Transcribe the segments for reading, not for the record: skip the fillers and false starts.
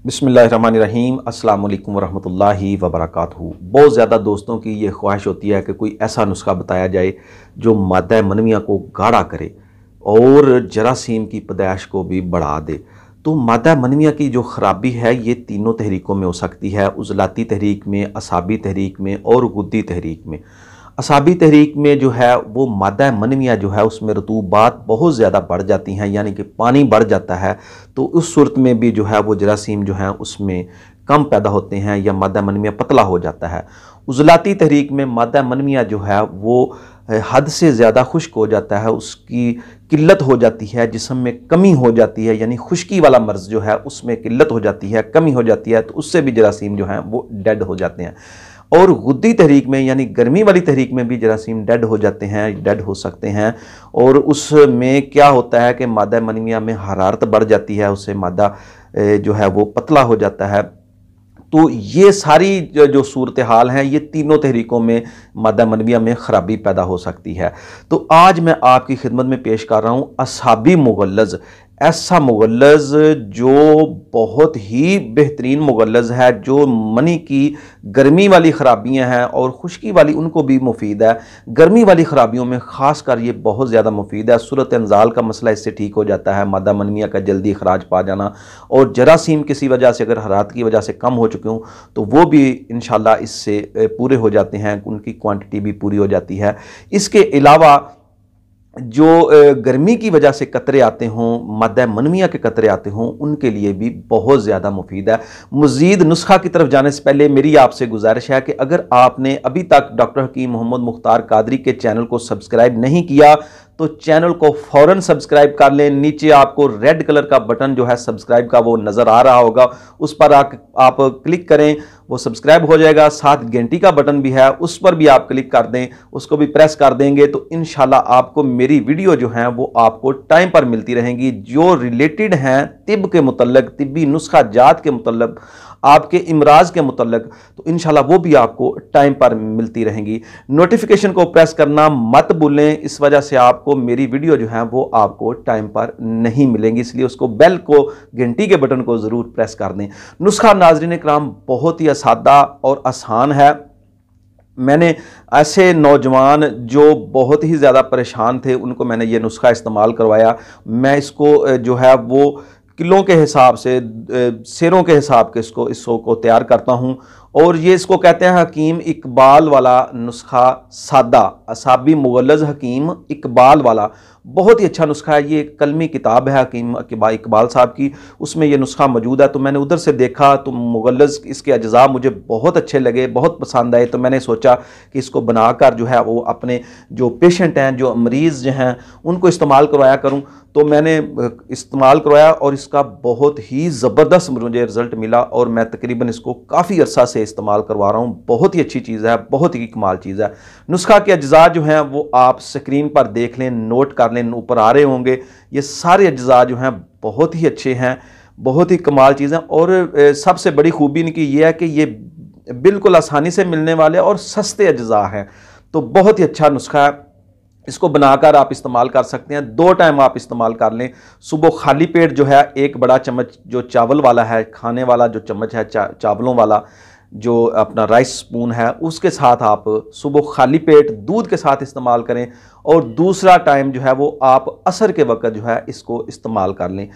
بسم اللہ الرحمن الرحیم۔ السلام علیکم ورحمۃ اللہ وبرکاتہ۔ بہت زیادہ دوستوں کی یہ خواہش ہوتی ہے کہ کوئی ایسا نسخہ بتایا جائے جو مادہ منویہ کو گاڑھا کرے اور جراثیم کی پیدائش کو بھی بڑھا دے۔ تو مادہ منویہ کی جو خرابی ہے یہ تینوں تحریکوں میں ہو سکتی ہے، عضلاتی تحریک میں، اعصابی تحریک میں اور غدی تحریک میں۔ اعصابی تحریک میں جو ہے وہ مادہ منویہ جو ہے اس میں رطوبات بہت زیادہ بڑھ جاتی ہیں، یعنی کہ پانی بڑھ جاتا ہے، تو اس صورت میں بھی جو ہے وہ جراثیم جو ہیں اس میں کم پیدا ہوتے ہیں یا مادہ منویہ پتلا ہو جاتا ہے۔ عضلاتی تحریک میں مادہ منویہ جو ہے وہ حد سے زیادہ خشک ہو جاتا ہے، اس کی قلت ہو جاتی ہے، جسم میں کمی ہو جاتی ہے، یعنی خشکی والا مرض جو ہے اس میں قلت ہو جاتی ہے، کمی ہو جاتی ہے، تو اس سے بھی جراثیم جو ہیں وہ ڈیڈ ہو جاتے ہیں۔ اور غدی تحریک میں یعنی گرمی والی تحریک میں بھی جراثیم ڈیڈ ہو جاتے ہیں، ڈیڈ ہو سکتے ہیں، اور اس میں کیا ہوتا ہے کہ مادہ منویہ میں حرارت بڑھ جاتی ہے، اس سے مادہ جو ہے وہ پتلا ہو جاتا ہے۔ تو یہ ساری جو صورتحال ہیں یہ تینوں تحریکوں میں مادہ منویہ میں خرابی پیدا ہو سکتی ہے۔ تو آج میں آپ کی خدمت میں پیش کر رہا ہوں اعصابی مغلظ، ایسا مغلظ جو بہت ہی بہترین مغلظ ہے، جو منی کی گرمی والی خرابیاں ہیں اور خشکی والی ان کو بھی مفید ہے۔ گرمی والی خرابیوں میں خاص کر یہ بہت زیادہ مفید ہے۔ صورت انزال کا مسئلہ اس سے ٹھیک ہو جاتا ہے، مادہ منویہ کا جلدی اخراج پا جانا، اور جراثیم کسی وجہ سے اگر حرارت کی وجہ سے کم ہو چکے ہوں تو وہ بھی انشاءاللہ اس سے پورے ہو جاتے ہیں، ان کی کوانٹٹی بھی پوری ہو جاتی ہے۔ اس کے علاوہ جو گرمی کی وجہ سے قطرے آتے ہوں، مادہ منویہ کے قطرے آتے ہوں، ان کے لیے بھی بہت زیادہ مفید ہے۔ مزید نسخہ کی طرف جانے سے پہلے میری آپ سے گزارش ہے کہ اگر آپ نے ابھی تک ڈاکٹر حکیم محمد مختار قادری کے چینل کو سبسکرائب نہیں کیا تو چینل کو فوراً سبسکرائب کر لیں۔ نیچے آپ کو ریڈ کلر کا بٹن جو ہے سبسکرائب کا وہ نظر آ رہا ہوگا، اس پر آپ کلک کریں، وہ سبسکرائب ہو جائے گا۔ ساتھ گھنٹی کا بٹن بھی ہے، اس پر بھی آپ کلک کر دیں، اس کو بھی پریس کر دیں گے تو انشاءاللہ آپ کو میری ویڈیو جو ہیں وہ آپ کو ٹائم پر ملتی رہیں گی، جو ریلیٹڈ ہیں طب کے متعلق، طبی نسخہ جات کے متعلق، آپ کے امراض کے متعلق، تو انشاءاللہ وہ بھی آپ کو ٹائم پر ملتی رہیں گی۔ نوٹیفیکیشن کو پریس کرنا مت بھولیں، اس وجہ سے آپ کو میری ویڈیو جو ہیں وہ آپ کو ٹائم پر نہیں ملیں گی، اس لیے اس کو بیل کو، گھنٹی کے بٹن کو ضرور پریس کر دیں۔ نسخہ ناظرین کرام بہت ہی سادہ اور آسان ہے۔ میں نے ایسے نوجوان جو بہت ہی زیادہ پریشان تھے ان کو میں نے یہ نسخہ استعمال کروایا۔ میں اس کو جو ہے وہ کلوں کے حساب سے، سیروں کے حساب کے اس کو تیار کرتا ہوں، اور یہ اس کو کہتے ہیں حکیم اقبال والا نسخہ سادہ، اعصابی مغلظ حکیم اقبال والا۔ بہت ہی اچھا نسخہ ہے، یہ ایک کلمی کتاب ہے حکیم اقبال صاحب کی، اس میں یہ نسخہ موجود ہے۔ تو میں نے ادھر سے دیکھا تو مغلظ اس کے اجزاء مجھے بہت اچھے لگے، بہت پسند آئے، تو میں نے سوچا کہ اس کو بنا کر جو ہے وہ اپنے جو پیشنٹ ہیں، جو مریض جو ہیں ان کو استعمال کروایا کروں۔ تو میں نے استعمال کروایا اور اس کا بہت ہی زبردست مجھے رزلٹ ملا، اور میں تقریباً اس کو کافی عرصہ سے استعمال کروا رہا ہوں۔ بہت ہی اچھی چیز ہے، بہت ہی کمال چیز ہے۔ نسخہ کے اجزاء جو ہیں وہ آپ سکرین پر دیکھ لیں، نوٹ کر لیں، اوپر آ رہے ہوں گے۔ یہ سارے اجزاء جو ہیں بہت ہی اچھے ہیں، بہت ہی کمال چیز ہیں، اور سب سے بڑی خوبی ان کی یہ ہے کہ یہ بالکل آسانی سے ملنے والے اور سستے اجزاء ہیں۔ تو بہت ہی اچھا نسخہ ہے، اس کو بنا کر آپ استعمال کر سکتے ہیں۔ 2 ٹائم آپ استعمال کر لیں۔ صبح خالی پیٹ جو ہے 1 بڑا چمچ جو چاول والا ہے، کھانے والا جو چمچ ہے چاولوں والا، جو اپنا رائس سپون ہے، اس کے ساتھ آپ صبح خالی پیٹ دودھ کے ساتھ استعمال کریں، اور دوسرا ٹائم جو ہے وہ آپ عصر کے وقت جو ہے اس کو استعمال کر لیں۔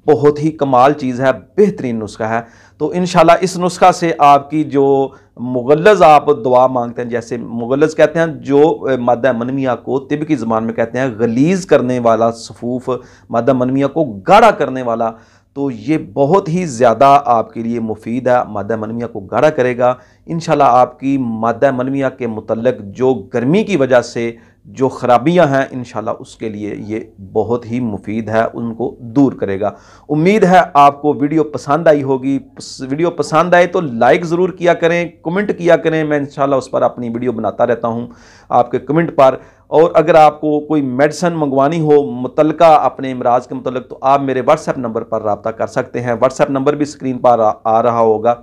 بہت ہی کمال چیز ہے، بہترین نسخہ ہے۔ تو انشاءاللہ اس نسخہ سے آپ کی جو مغلظ آپ دعا مانگتے ہیں، جیسے مغلظ کہتے ہیں جو مادہ منویہ کو طب کی زبان میں کہتے ہیں غلیظ کرنے والا، صفوف مادہ منویہ کو گاڑھا کرنے والا، تو یہ بہت ہی زیادہ آپ کے لیے مفید ہے، مادہ منویہ کو گاڑھا کرے گا۔ انشاءاللہ آپ کی مادہ منویہ کے متعلق جو گرمی کی وجہ سے جو خرابیاں ہیں انشاءاللہ اس کے لیے یہ بہت ہی مفید ہے، ان کو دور کرے گا۔ امید ہے آپ کو ویڈیو پسند آئی ہوگی۔ ویڈیو پسند آئے تو لائک ضرور کیا کریں، کمنٹ کیا کریں، میں انشاءاللہ اس پر اپنی ویڈیو بناتا رہتا ہوں آپ کے کمنٹ پر۔ اور اگر آپ کو کوئی میڈیسن منگوانی ہو متعلقہ اپنے امراض کے متعلق تو آپ میرے واٹس ایپ نمبر پر رابطہ کر سکتے ہیں۔ واٹس ایپ نمبر بھی اسکرین پر آ رہا ہوگا،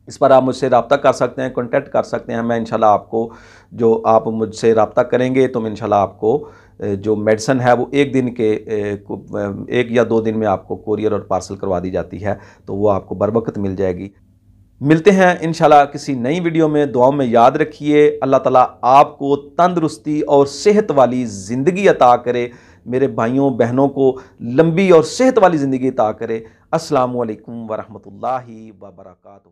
اس پر آپ مجھ سے رابطہ کر سکتے ہیں، کانٹیکٹ کر سکتے ہیں۔ میں انشاءاللہ آپ کو جو آپ مجھ سے رابطہ کریں گے تو میں انشاءاللہ آپ کو جو میڈیسن ہے وہ ایک یا دو دن میں آپ کو کوریئر اور پارسل کروا دی جاتی ہے، تو وہ آپ کو بروقت مل جائے گی۔ ملتے ہیں انشاءاللہ کسی نئی ویڈیو میں، دعاؤں میں یاد رکھیے۔ اللہ تعالیٰ آپ کو تندرستی اور صحت والی زندگی عطا کرے، میرے بھائیوں بہنوں کو لمبی اور صحت والی زندگی عطا کرے۔ السلام علیکم ورحمۃ اللہ وبرکاتہ۔